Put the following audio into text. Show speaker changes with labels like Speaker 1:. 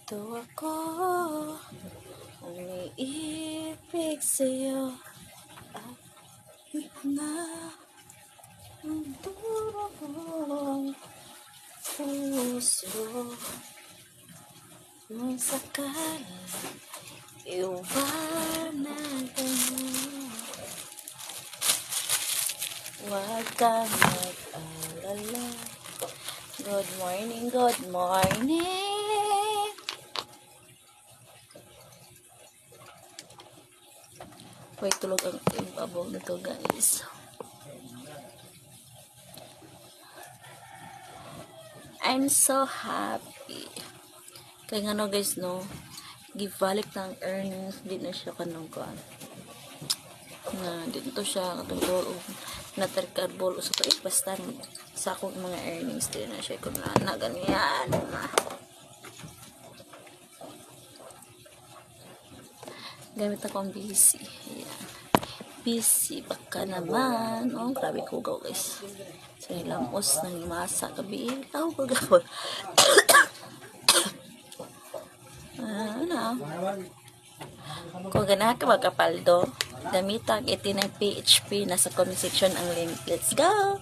Speaker 1: Ito ako, ang iibig sa'yo. Ahit na ang duro kong puso. Kung sakala iwanan ka mo, huwag kang mag-alala. Good morning, good morning. Huwag tulog ang ibabaw nito, guys. I'm so happy. Kaya nga no, guys, no, gibalik ng earnings, di na siya kanong kuan. Na dito siya katungtol na terkarbol sa to basta sa akong mga earnings din na siya kun na ganyan. Gamit ako ang busy. Ayan. Busy baka naman. Oh, grabe ko go, guys. So, lamos ng masa gabi. Ilaw ko gawin. Ano? Kung ganahan ka magkapaldo, gamitag 89 PHP. Nasa comment section ang link. Let's go!